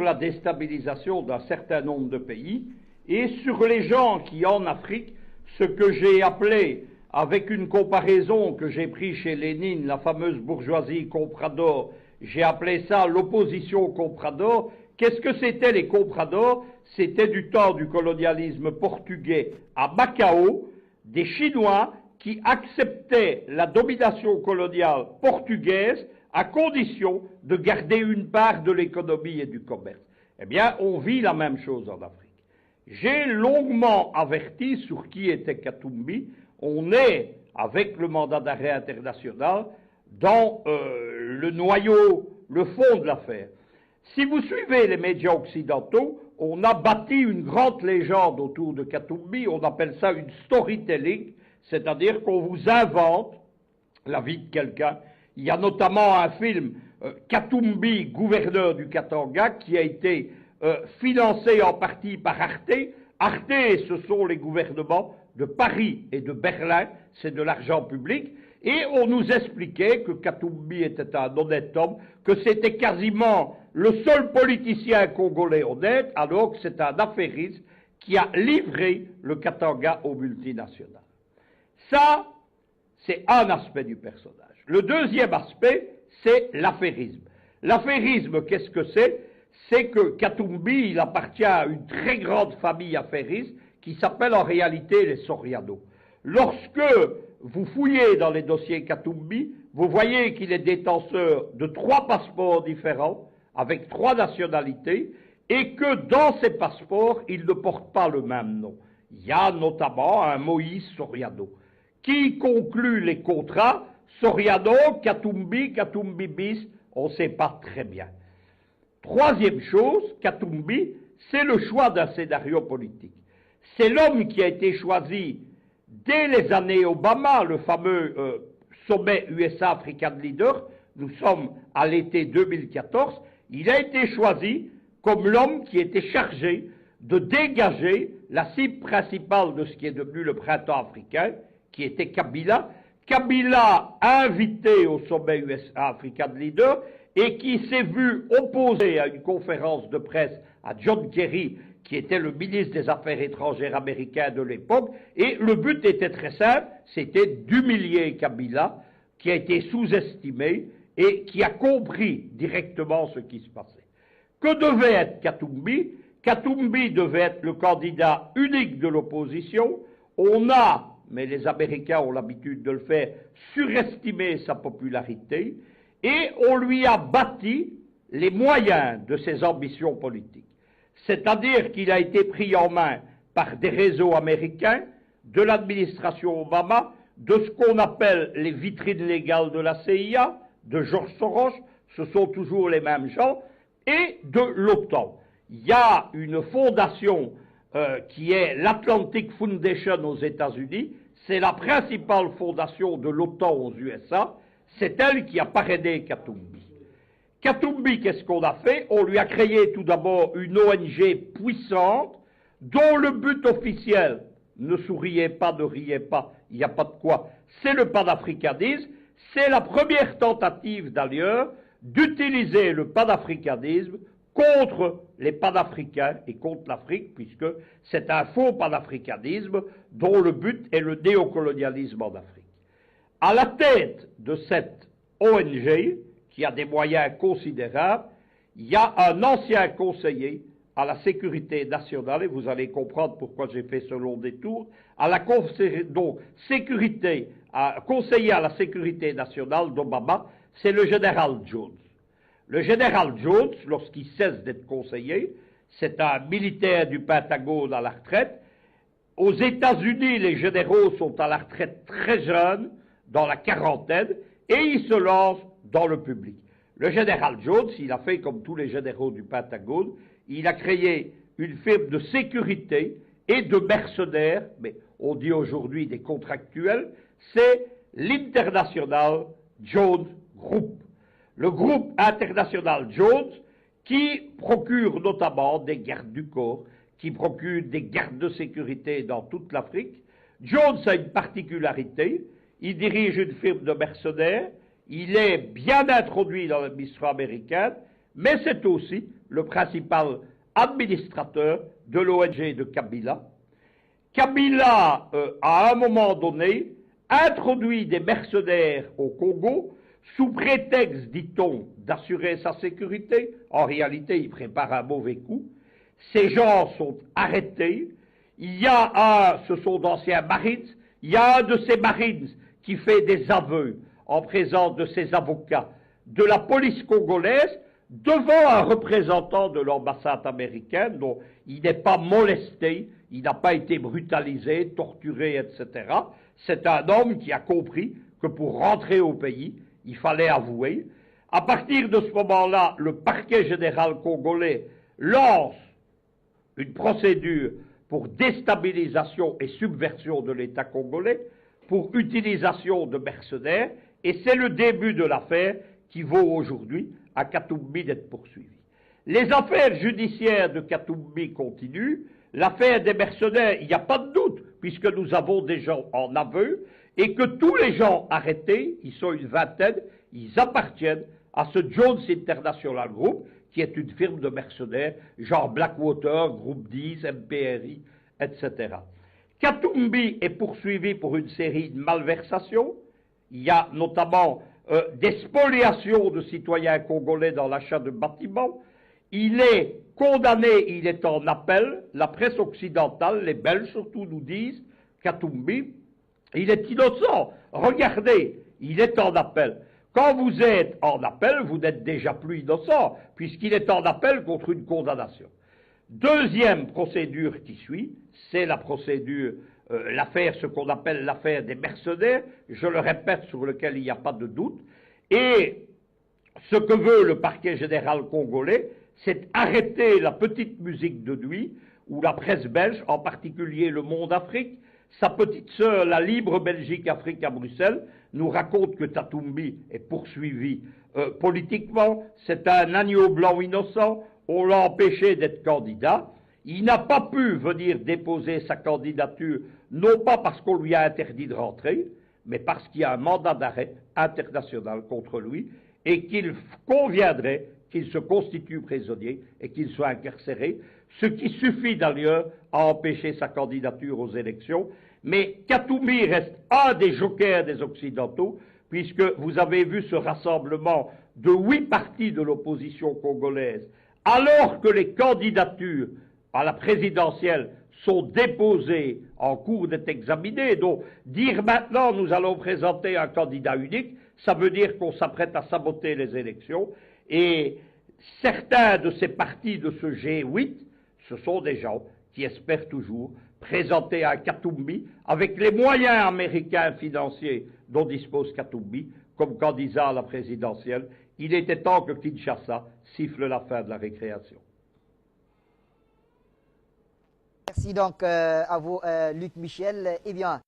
la déstabilisation d'un certain nombre de pays et sur les gens qui, en Afrique, ce que j'ai appelé, avec une comparaison que j'ai prise chez Lénine, la fameuse bourgeoisie comprador, j'ai appelé ça l'opposition comprador. Qu'est-ce que c'était les compradors? C'était du temps du colonialisme portugais à Macao, des Chinois qui acceptaient la domination coloniale portugaise à condition de garder une part de l'économie et du commerce. Eh bien, on vit la même chose en Afrique. J'ai longuement averti sur qui était Katumbi. On est, avec le mandat d'arrêt international, dans le noyau, le fond de l'affaire. Si vous suivez les médias occidentaux, on a bâti une grande légende autour de Katumbi, on appelle ça une storytelling, c'est-à-dire qu'on vous invente la vie de quelqu'un. Il y a notamment un film, Katumbi, gouverneur du Katanga, qui a été financé en partie par Arte. Arte, ce sont les gouvernements de Paris et de Berlin, c'est de l'argent public. Et on nous expliquait que Katumbi était un honnête homme, que c'était quasiment le seul politicien congolais honnête, alors que c'est un affairiste qui a livré le Katanga aux multinationales. Ça, c'est un aspect du personnage. Le deuxième aspect, c'est l'affairisme. L'affairisme, qu'est-ce que c'est? C'est que Katumbi, il appartient à une très grande famille affairiste qui s'appelle en réalité les Soriano. Lorsque vous fouillez dans les dossiers Katumbi, vous voyez qu'il est détenteur de 3 passeports différents, avec 3 nationalités, et que dans ces passeports, il ne porte pas le même nom. Il y a notamment un Moïse Soriano, qui conclut les contrats Soriano, Katumbi, Katumbi bis, on ne sait pas très bien. Troisième chose, Katumbi, c'est le choix d'un scénario politique. C'est l'homme qui a été choisi dès les années Obama, le fameux sommet USA-African Leader, nous sommes à l'été 2014, il a été choisi comme l'homme qui était chargé de dégager la cible principale de ce qui est devenu le printemps africain, qui était Kabila. Kabila invité au sommet USA-African Leader et qui s'est vu opposé à une conférence de presse à John Kerry, qui était le ministre des Affaires étrangères américain de l'époque, et le but était très simple, c'était d'humilier Kabila, qui a été sous-estimé et qui a compris directement ce qui se passait. Que devait être Katumbi? Katumbi devait être le candidat unique de l'opposition. On a, mais les Américains ont l'habitude de le faire, surestimé sa popularité, et on lui a bâti les moyens de ses ambitions politiques. C'est-à-dire qu'il a été pris en main par des réseaux américains, de l'administration Obama, de ce qu'on appelle les vitrines légales de la CIA, de George Soros, ce sont toujours les mêmes gens, et de l'OTAN. Il y a une fondation qui est l'Atlantic Foundation aux États-Unis, c'est la principale fondation de l'OTAN aux USA, c'est elle qui a parrainé Katumbi. Katumbi, qu'est-ce qu'on a fait? On lui a créé tout d'abord une ONG puissante, dont le but officiel, ne souriez pas, ne riez pas, il n'y a pas de quoi, c'est le panafricanisme. C'est la première tentative d'ailleurs d'utiliser le panafricanisme contre les panafricains et contre l'Afrique, puisque c'est un faux panafricanisme dont le but est le néocolonialisme en Afrique. À la tête de cette ONG, qui a des moyens considérables, il y a un ancien conseiller à la sécurité nationale, et vous allez comprendre pourquoi j'ai fait ce long détour, conseiller à la sécurité nationale d'Obama, c'est le général Jones. Le général Jones, lorsqu'il cesse d'être conseiller, c'est un militaire du Pentagone à la retraite. Aux États-Unis, les généraux sont à la retraite très jeunes, dans la quarantaine, et ils se lancent dans le public. Le général Jones, il a fait comme tous les généraux du Pentagone, il a créé une firme de sécurité et de mercenaires, mais on dit aujourd'hui des contractuels, c'est l'International Jones Group. Le groupe international Jones qui procure notamment des gardes du corps, qui procure des gardes de sécurité dans toute l'Afrique. Jones a une particularité, il dirige une firme de mercenaires, il est bien introduit dans l'administration américaine, mais c'est aussi le principal administrateur de l'ONG de Kabila. Kabila, à un moment donné, introduit des mercenaires au Congo sous prétexte, dit-on, d'assurer sa sécurité. En réalité, il prépare un mauvais coup. Ces gens sont arrêtés. Il y a ce sont d'anciens Marines, il y a un de ces Marines qui fait des aveux en présence de ses avocats de la police congolaise devant un représentant de l'ambassade américaine dont il n'est pas molesté, il n'a pas été brutalisé, torturé, etc. C'est un homme qui a compris que pour rentrer au pays, il fallait avouer. À partir de ce moment-là, le parquet général congolais lance une procédure pour déstabilisation et subversion de l'État congolais, pour utilisation de mercenaires, et c'est le début de l'affaire qui vaut aujourd'hui à Katumbi d'être poursuivi. Les affaires judiciaires de Katumbi continuent, l'affaire des mercenaires, il n'y a pas de doute, puisque nous avons des gens en aveu, et que tous les gens arrêtés, ils sont une vingtaine, ils appartiennent à ce Jones International Group, qui est une firme de mercenaires, genre Blackwater, Groupe 10, MPRI, etc. Katumbi est poursuivi pour une série de malversations. Il y a notamment des spoliations de citoyens congolais dans l'achat de bâtiments. Il est condamné, il est en appel. La presse occidentale, les Belges surtout, nous disent Katumbi, il est innocent. Regardez, il est en appel. Quand vous êtes en appel, vous n'êtes déjà plus innocent, puisqu'il est en appel contre une condamnation. Deuxième procédure qui suit, c'est la procédure, l'affaire, ce qu'on appelle l'affaire des mercenaires, je le répète, sur lequel il n'y a pas de doute. Et ce que veut le parquet général congolais, c'est arrêter la petite musique de nuit, où la presse belge, en particulier Le Monde Afrique, sa petite sœur, la Libre Belgique Afrique à Bruxelles, nous raconte que Katumbi est poursuivi politiquement. C'est un agneau blanc innocent. On l'a empêché d'être candidat. Il n'a pas pu venir déposer sa candidature, non pas parce qu'on lui a interdit de rentrer, mais parce qu'il y a un mandat d'arrêt international contre lui et qu'il conviendrait qu'il se constitue prisonnier et qu'il soit incarcéré, ce qui suffit d'ailleurs à empêcher sa candidature aux élections. Mais Katumbi reste un des jokers des Occidentaux, puisque vous avez vu ce rassemblement de 8 partis de l'opposition congolaise, alors que les candidatures à la présidentielle sont déposées, en cours d'être examinées. Donc, dire maintenant nous allons présenter un candidat unique, ça veut dire qu'on s'apprête à saboter les élections. Et certains de ces partis de ce G8, ce sont des gens qui espèrent toujours présenter un Katumbi avec les moyens américains financiers dont dispose Katumbi comme candidat à la présidentielle. Il était temps que Kinshasa siffle la fin de la récréation. Merci donc à vous, Luc Michel. Eh bien,